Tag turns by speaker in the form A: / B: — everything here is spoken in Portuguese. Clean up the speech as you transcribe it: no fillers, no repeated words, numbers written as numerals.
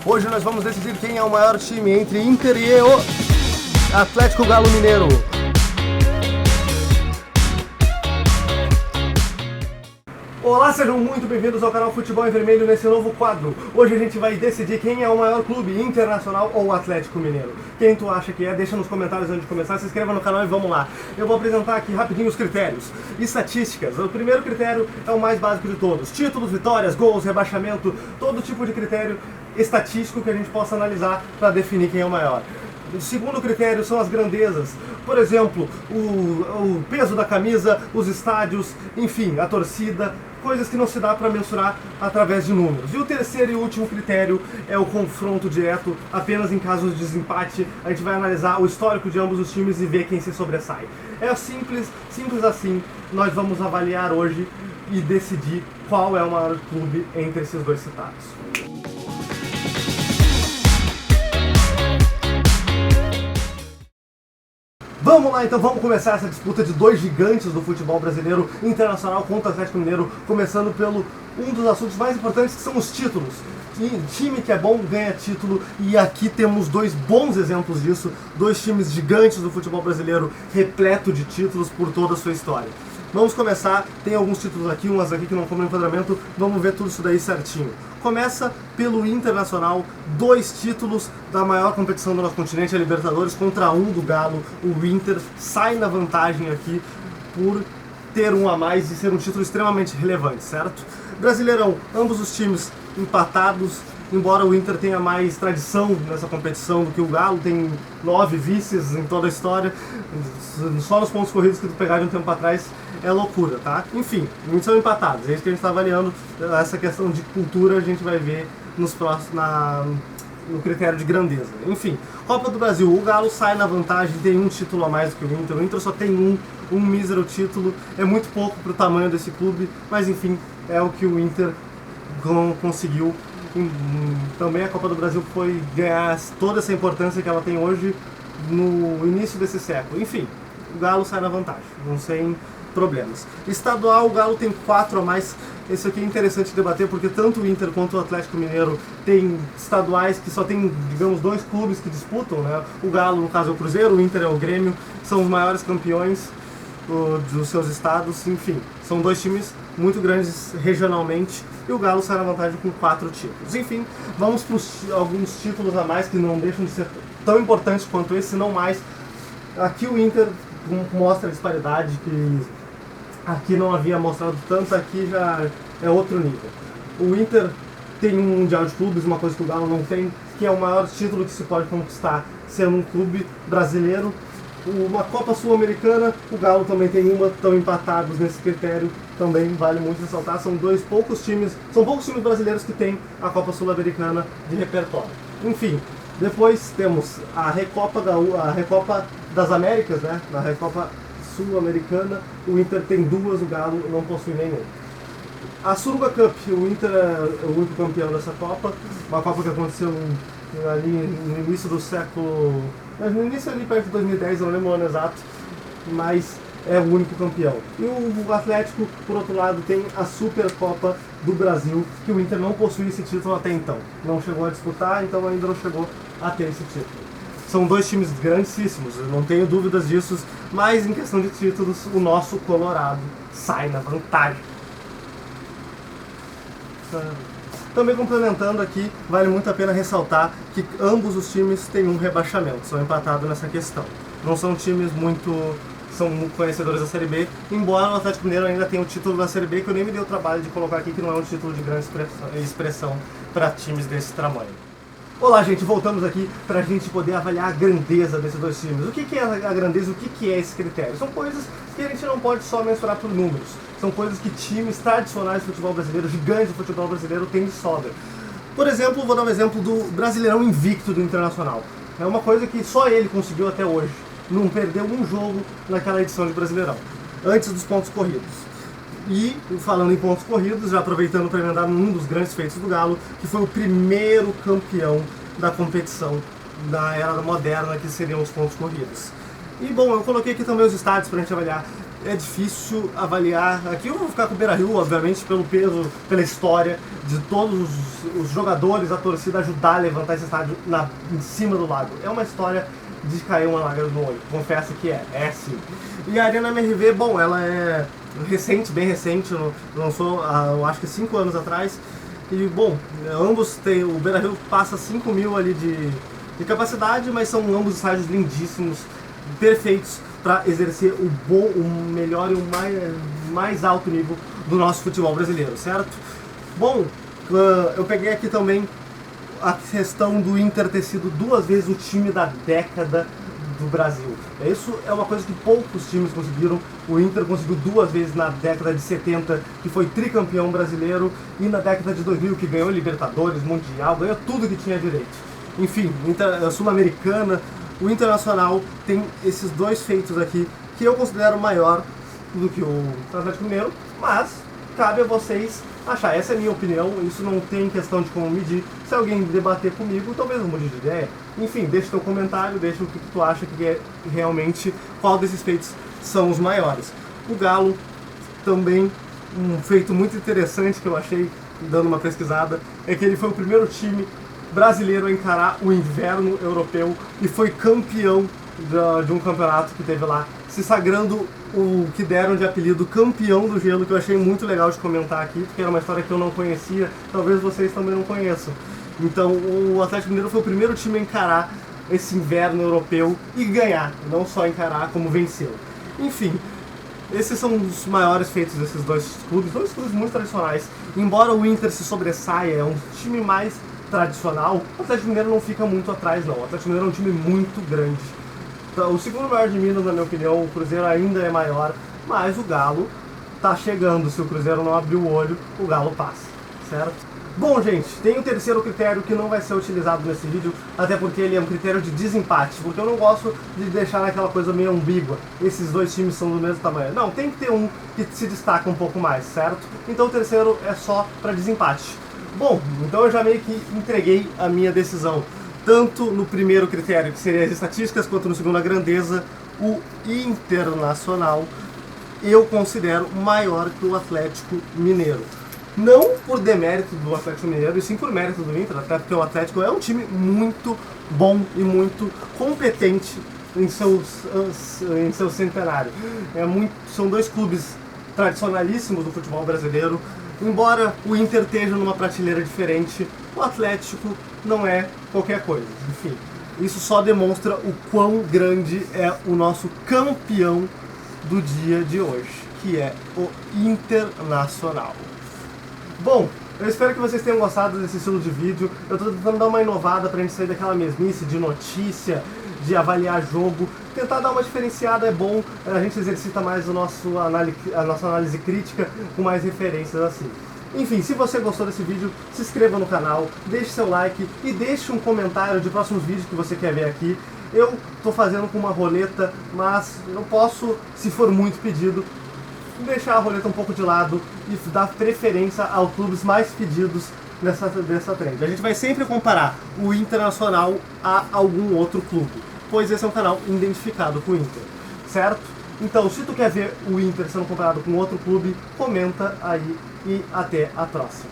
A: Hoje nós vamos decidir quem é o maior time entre Inter e o Atlético Galo Mineiro. Olá, sejam muito bem-vindos ao canal Futebol em Vermelho nesse novo quadro. Hoje a gente vai decidir quem é o maior clube, Internacional ou Atlético Mineiro. Quem tu acha que é, deixa nos comentários antes de começar, se inscreva no canal e vamos lá. Eu vou apresentar aqui rapidinho os critérios. Estatísticas. O primeiro critério é o mais básico de todos. Títulos, vitórias, gols, rebaixamento, todo tipo de critério estatístico que a gente possa analisar para definir quem é o maior. O segundo critério são as grandezas, por exemplo, o peso da camisa, os estádios, enfim, a torcida, coisas que não se dá para mensurar através de números. E o terceiro e último critério é o confronto direto, apenas em casos de desempate. A gente vai analisar o histórico de ambos os times e ver quem se sobressai. É simples assim, nós vamos avaliar hoje e decidir qual é o maior clube entre esses dois citados. Vamos lá, então vamos começar essa disputa de dois gigantes do futebol brasileiro, Internacional contra Atlético Mineiro, começando pelo um dos assuntos mais importantes, que são os títulos. Time que é bom ganha título, e aqui temos dois bons exemplos disso, dois times gigantes do futebol brasileiro, repleto de títulos por toda a sua história. Vamos começar, tem alguns títulos aqui, umas aqui que não foram no enquadramento, vamos ver tudo isso daí certinho. Começa pelo Internacional, 2 títulos da maior competição do nosso continente, a Libertadores, contra um do Galo. O Inter sai na vantagem aqui por ter um a mais e ser um título extremamente relevante, certo? Brasileirão, ambos os times empatados, embora o Inter tenha mais tradição nessa competição do que o Galo, tem 9 vices em toda a história, só nos pontos corridos que tu pegar de um tempo atrás é loucura, tá? Enfim, muitos são empatados, é isso que a gente está avaliando, essa questão de cultura a gente vai ver nos próximos, no critério de grandeza. Enfim, Copa do Brasil, o Galo sai na vantagem, tem um título a mais do que o Inter só tem um mísero título, é muito pouco para o tamanho desse clube, mas enfim, é o que o Inter conseguiu. Também a Copa do Brasil foi ganhar toda essa importância que ela tem hoje no início desse século. Enfim, o Galo sai na vantagem, não sem problemas. Estadual, o Galo tem 4 a mais. Esse aqui é interessante debater porque tanto o Inter quanto o Atlético Mineiro tem estaduais que só tem, digamos, 2 clubes que disputam, né? O Galo, no caso, é o Cruzeiro, o Inter é o Grêmio, são os maiores campeões dos seus estados, enfim, são 2 times muito grandes regionalmente e o Galo sai na vantagem com 4 títulos. Enfim, vamos para alguns títulos a mais que não deixam de ser tão importantes quanto esse, se não mais. Aqui o Inter mostra a disparidade que aqui não havia mostrado tanto, aqui já é outro nível. O Inter tem um Mundial de Clubes, uma coisa que o Galo não tem, que é o maior título que se pode conquistar sendo um clube brasileiro. Uma Copa Sul-Americana, o Galo também tem uma, estão empatados nesse critério, também vale muito ressaltar, são poucos times brasileiros que têm a Copa Sul-Americana de repertório. Enfim, depois temos a Recopa das Américas, né? Na Recopa Sul-Americana, o Inter tem 2, o Galo não possui nenhum. A Suruga Cup, o Inter é o único campeão dessa Copa, uma Copa que aconteceu ali no início do século, no início ali perto de 2010, eu não lembro o ano exato, mas é o único campeão. E o Atlético, por outro lado, tem a Supercopa do Brasil, que o Inter não possui esse título até então. Não chegou a disputar, então ainda não chegou a ter esse título. São 2 times grandíssimos, eu não tenho dúvidas disso, mas em questão de títulos, o nosso Colorado sai na vantagem. Também complementando aqui, vale muito a pena ressaltar que ambos os times têm um rebaixamento, são empatados nessa questão. Não são times são conhecedores da Série B, embora o Atlético Mineiro ainda tenha o título da Série B, que eu nem me dei o trabalho de colocar aqui, que não é um título de grande expressão para times desse tamanho. Olá, gente, voltamos aqui para a gente poder avaliar a grandeza desses 2 times. O que é a grandeza, o que é esse critério? São coisas que a gente não pode só mensurar por números. São coisas que times tradicionais do futebol brasileiro, gigantes do futebol brasileiro, têm de sobra. Por exemplo, vou dar um exemplo do Brasileirão invicto do Internacional. É uma coisa que só ele conseguiu até hoje. Não perdeu um jogo naquela edição de Brasileirão, antes dos pontos corridos. E, falando em pontos corridos, já aproveitando para emendar num dos grandes feitos do Galo, que foi o primeiro campeão da competição da era moderna, que seriam os pontos corridos. E, bom, eu coloquei aqui também os estádios para a gente avaliar. é difícil avaliar. Aqui eu vou ficar com o Beira-Rio, obviamente, pelo peso, pela história de todos os jogadores, a torcida ajudar a levantar esse estádio em cima do lago. É uma história de cair uma lágrima no olho, confesso que é sim. E a Arena MRV, bom, ela é recente, bem recente, lançou eu acho que 5 anos atrás. E bom, ambos têm, o Beira-Rio passa 5 mil ali de capacidade, mas são ambos estádios lindíssimos, perfeitos para exercer o melhor e o mais alto nível do nosso futebol brasileiro, certo? Bom, eu peguei aqui também a questão do Inter ter sido 2 vezes o time da década do Brasil. Isso é uma coisa que poucos times conseguiram. O Inter conseguiu 2 vezes na década de 70, que foi tricampeão brasileiro, e na década de 2000, que ganhou Libertadores, Mundial, ganhou tudo que tinha direito. Enfim, Sul-Americana, o Internacional tem esses 2 feitos aqui, que eu considero maior do que o Atlético Mineiro, mas cabe a vocês achar. Essa é a minha opinião, isso não tem questão de como medir. Se alguém debater comigo, talvez eu mude de ideia. Enfim, deixa teu comentário, deixa o que tu acha que é realmente, qual desses feitos são os maiores. O Galo, também um feito muito interessante que eu achei, dando uma pesquisada, é que ele foi o primeiro time brasileiro a encarar o inverno europeu e foi campeão de um campeonato que teve lá, se sagrando o que deram de apelido campeão do gelo, que eu achei muito legal de comentar aqui, porque era uma história que eu não conhecia, talvez vocês também não conheçam. Então o Atlético Mineiro foi o primeiro time a encarar esse inverno europeu e ganhar, não só encarar, como vencê-lo. Enfim, esses são os maiores feitos desses dois clubes muito tradicionais. Embora o Inter se sobressaia, é um time mais tradicional, o Atlético Mineiro não fica muito atrás não. O Atlético Mineiro é um time muito grande. Então, o segundo maior de Minas, na minha opinião, o Cruzeiro ainda é maior, mas o Galo tá chegando. Se o Cruzeiro não abrir o olho, o Galo passa, certo? Bom, gente, tem o terceiro critério que não vai ser utilizado nesse vídeo, até porque ele é um critério de desempate, porque eu não gosto de deixar naquela coisa meio ambígua, esses 2 times são do mesmo tamanho. Não, tem que ter um que se destaca um pouco mais, certo? Então o terceiro é só para desempate. Bom, então eu já meio que entreguei a minha decisão, tanto no primeiro critério, que seria as estatísticas, quanto no segundo a grandeza. O Internacional eu considero maior que o Atlético Mineiro. Não por demérito do Atlético Mineiro, e sim por mérito do Inter, até porque o Atlético é um time muito bom e muito competente em seu centenário. São 2 clubes tradicionalíssimos do futebol brasileiro. Embora o Inter esteja numa prateleira diferente, o Atlético não é qualquer coisa. Enfim, isso só demonstra o quão grande é o nosso campeão do dia de hoje, que é o Internacional. Bom, eu espero que vocês tenham gostado desse estilo de vídeo. Eu estou tentando dar uma inovada para a gente sair daquela mesmice de notícia, de avaliar jogo. Tentar dar uma diferenciada é bom, a gente exercita mais a nossa análise crítica com mais referências assim. Enfim, se você gostou desse vídeo, se inscreva no canal, deixe seu like e deixe um comentário de próximos vídeos que você quer ver aqui. Eu estou fazendo com uma roleta, mas eu posso, se for muito pedido, deixar a roleta um pouco de lado e dar preferência aos clubes mais pedidos dessa trend. A gente vai sempre comparar o Internacional a algum outro clube, pois esse é um canal identificado com o Inter, certo? Então, se tu quer ver o Inter sendo comparado com outro clube, comenta aí e até a próxima.